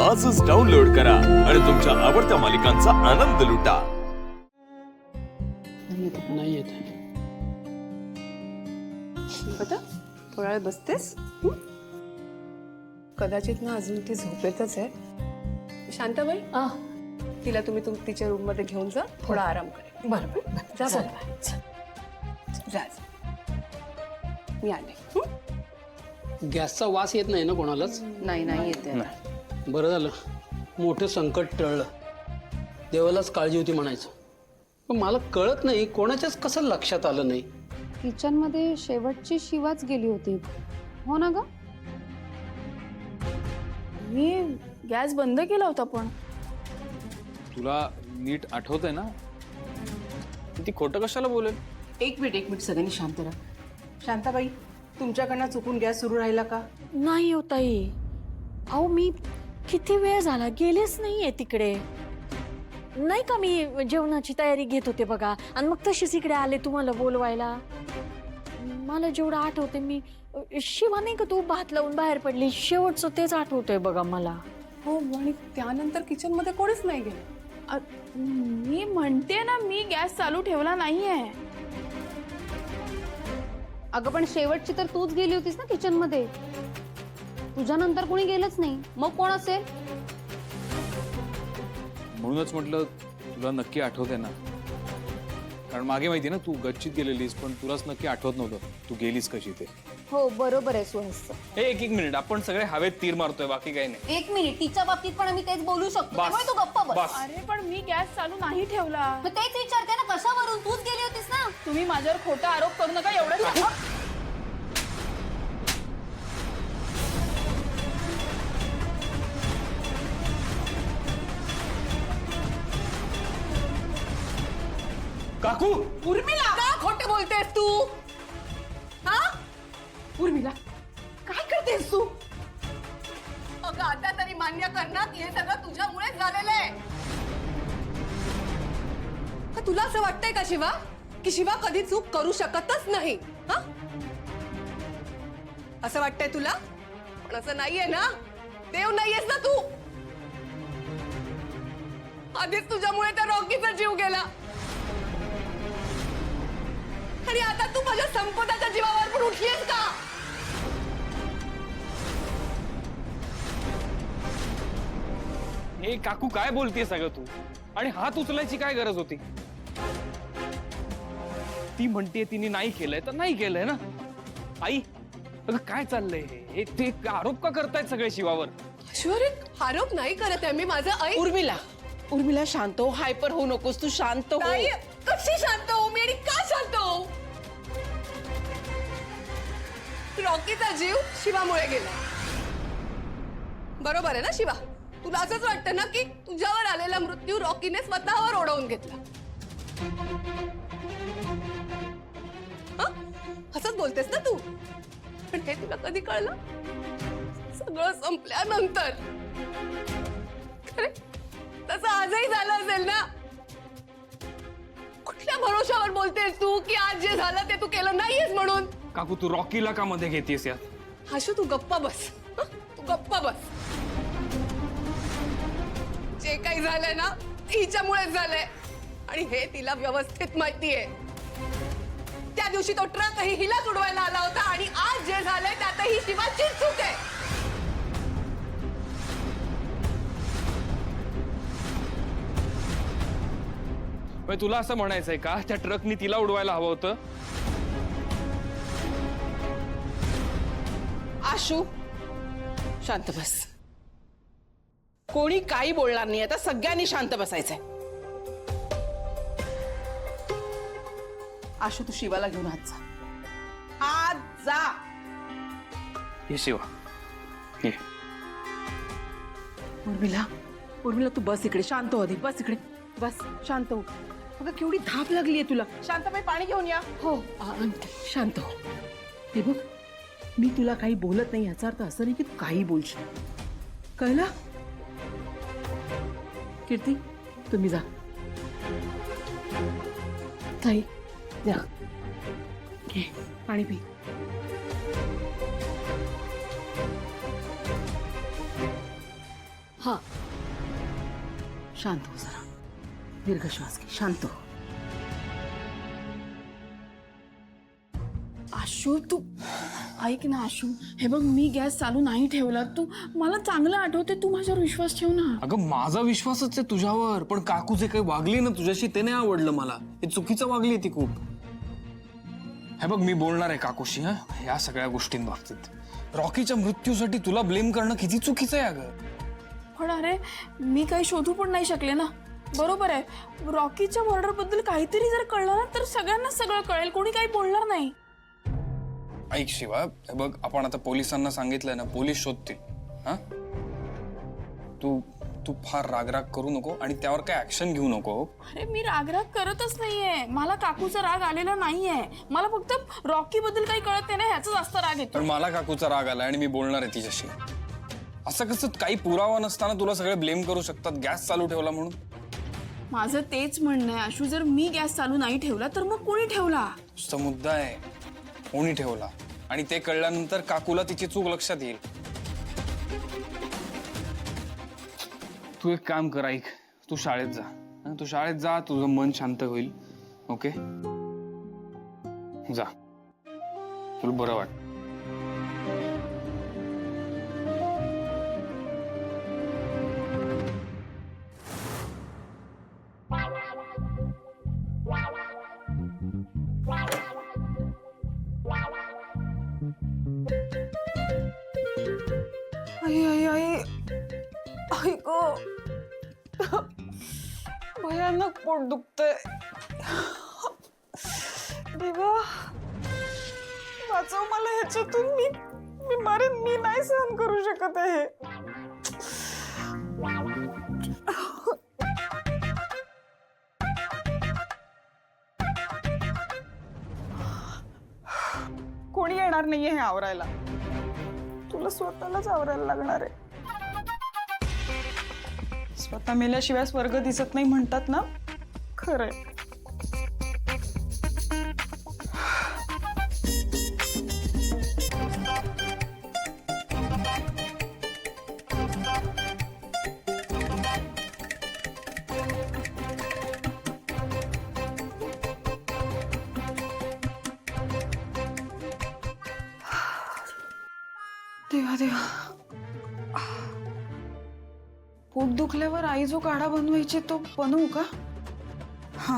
आजच डाउनलोड करा आणि तुमच्या आवडत्या मालिकांचा आनंद लुटा. नाही येत. बघा थोडा वेळ बसतेस. कदाचित ना अजून ती झोपेतच आहे. शांताबाई तिला तुम्ही तिच्या रूम मध्ये घेऊन जा, थोडा आराम करेल. बरोबर जा जा, मी आले. गॅसचा वास येत नाही ना कोणालाच? नाही नाही येते. बरं झालं, मोठं संकट टळलं. देवालाच काळजी होती म्हणायचं. पण मला कळत नाही कोणाच्याच कसं लक्षात आलं नाही. किचन मध्ये शेवटची शिवाच गेली होती हो ना ग? मी गॅस बंद केला होता. पण तुला नीट आठवतंय ना? ती खोटं कशाला बोलेल? एक मिनिट सगळ्यांनी शांत राहा. शांताबाई तुमच्याकडनं चुकून गॅस सुरू राहिला का? नाही होता ये. अहो मी किती वेळ झाला गेलेच नाहीये तिकडे. नाही का मी जेवणाची तयारी घेत होते बघा, आणि मग तशीच इकडे आले तुम्हाला बोलवायला. मला जेवढं आठवते, मी शिवा नाही का तू भात लावून बाहेर पडली, शेवटचं तेच आठवतंय बघा मला. हो, आणि त्यानंतर किचन मध्ये कोणीच नाही गेलं. मी म्हणते ना, मी गॅस चालू ठेवला नाहीये. अगं पण शेवटची तर तूच गेली होतीस ना किचन मध्ये. तुझ्यानंतर कोणी गेलंच नाही, मग कोण असेल? म्हणूनच म्हटलं तुला नक्की आठवतंय ना. कारण मागे माहिती ना तू गच्चीत गेलेलीस, पण तुलाच नक्की आठवत नव्हतं तू गेलीस कशी ते. हो बरोबर आहे सुहास. एक मिनिट, आपण सगळे हवेत तीर मारतोय, बाकी काही नाही. एक मिनिट, तिच्या बाबतीत पण आम्ही तेच बोलू शकतो, त्यामुळे तू गप्प बस. अरे पण मी गॅस चालू नाही ठेवला. मग तेच विचारते ना, कशावरून? तूच गेली होतीस ना. तुम्ही माझ्यावर खोटा आरोप करू नका एवढं. काकू, उर्मिला, का खोटे बोलतेस तू? हा उर्मिला, काय करतेस तू? अगं आता तरी मान्य कर ना की हे सगळं तुझ्यामुळेच झालेलं आहे. का तुला असं वाटतंय का शिवा, की शिवा कधी चूक करू शकतच नाही? हा, असं वाटतंय तुला? पण असं नाहीये ना. देव नाहीयेस ना तू. आधीच तुझ्यामुळे त्या रॉकीचा जीव गेला, आणि आता तू माझ्या संपदाच्या जीवावर पण उठलीस का? हे काकू काय बोलतेय सगळं तू? आणि हात उचलायची काय गरज होती? ती म्हणते तिने नाही केलंय तर नाही केलंय ना. आई अगं काय चाललंय हे? ते आरोप का करतायत सगळे शिवावर? ऐश्वर्या, आरोप नाही करत आहे मी. माझं ऐक. उर्मिला शांत हो, हायपर होऊ नकोस तू. शांत हो. नाही, कशी शांत हो मी, आणि का शांत हो? रॉकीचा जीव शिवामुळे गेला. बरोबर आहे ना शिवा? तुला असंच वाटतं ना की तुझ्यावर आलेला मृत्यू रॉकीने स्वतःवर ओढवून घेतला? असंच बोलतेस ना तू? पण हे तुला कधी कळलं? सगळं संपल्यानंतर. खरे तसं आजही झालं असेल ना? कुठल्या भरोशावर बोलतेस तू की आज जे झालं ते तू केलं नाहीयेस म्हणून? काकू तू रॉकीला का मध्ये घेतेस यात? आशू तू गप्पा बस. तू गप्पा बस. जे काही झालंय ना हिच्यामुळेच झालंय, आणि हे तिला व्यवस्थित माहितीये. त्या दिवशी तो ट्रकही हिलाच उडवायला आला होता, आणि आज जे झालंय त्यातही शिवाचीच चूक आहे. तुला असं म्हणायचंय का त्या ट्रकनी तिला उडवायला हवं होतं? आशू शांत बस. कोणी काही बोलणार नाही. आता सगळ्यांनी शांत बसायचंय. आशू तू शिवाला घेऊन आत जा. आत जा. हे शिवा ये. उर्मिला तू बस इकडे. शांत हो आधी. बस इकडे बस. शांत हो. अगं केवढी धाप लागलीये तुला. शांतबाई पाणी घेऊन या. हो शांत हो. हे बघ, मी तुला काही बोलत नाही याचा अर्थ असं नाही की तू काही बोलशील. कळलं? कीर्ती तुम्ही जा. ताई जा घे पाणी पी. हा. शांत हो जरा, दीर्घ श्वास घे, शांत हो. आशू तू ऐक ना आशू, हे बघ मी गॅस चालू नाही ठेवला. तू मला चांगलं आठवते, तू माझ्यावर विश्वास ठेव ना. अगं माझा विश्वासच आहे तुझ्यावर, पण काकू जे काही वागली ना तुझ्याशी ते नाही आवडलं मला. हे चुकीचं वागली ती खूप. हे बघ मी बोलणार आहे काकूशी हा या सगळ्या गोष्टींबाबतीत. रॉकीच्या मृत्यूसाठी तुला ब्लेम करणं किती चुकीचं आहे अगं. पण अरे मी काही शोधू पण नाही शकले ना. बरोबर आहे, रॉकीच्या मर्डर बद्दल काहीतरी जर कळलं ना तर सगळ्यांना सगळं कळेल, कोणी काही बोलणार नाही. ऐक शिवा, हे बघ आपण आता पोलिसांना सांगितलंय ना, पोलीस शोधतील. हा तू तू फार रागराग करू नको आणि त्यावर काय ऍक्शन घेऊ नको. अरे मी रागराग करतच नाहीये, मला काकूचा राग आलेला नाहीये. मला फक्त रॉकी बद्दल काही कळत नाही ना, ह्याचा जास्त राग येतो. पण मला काकूचा राग आला आणि मी बोलणार आहे तिच्याशी. असं कसं काही पुरावा नसताना तुला सगळे ब्लेम करू शकतात गॅस चालू ठेवला म्हणून. माझं तेच म्हणणं आहे आशू, जर मी गॅस चालू नाही ठेवला तर मग कोणी ठेवला? नुसता मुद्दा आहे कोणी ठेवला, आणि ते कळल्यानंतर काकूला तिची चूक लक्षात येईल. तू एक काम कर, ऐक, तू शाळेत जा. तू शाळेत जा, तुझं मन शांत होईल. ओके जा, तुला बरं वाट. आई आई आई आई गो, भयानक पोट दुखतंय. देवा वाचव मला ह्याच्यातून. मी मरेन, मी नाही सहन करू शकत आहे. कोणी येणार नाहीये हे आवरायला, तुला स्वतःलाच आवरायला लागणार आहे. स्वतः मेल्याशिवाय स्वर्ग दिसत नाही म्हणतात ना, खरंय. देवा देवा, पोट दुखल्यावर आई जो काढा बनवायची तो बनवू का? हा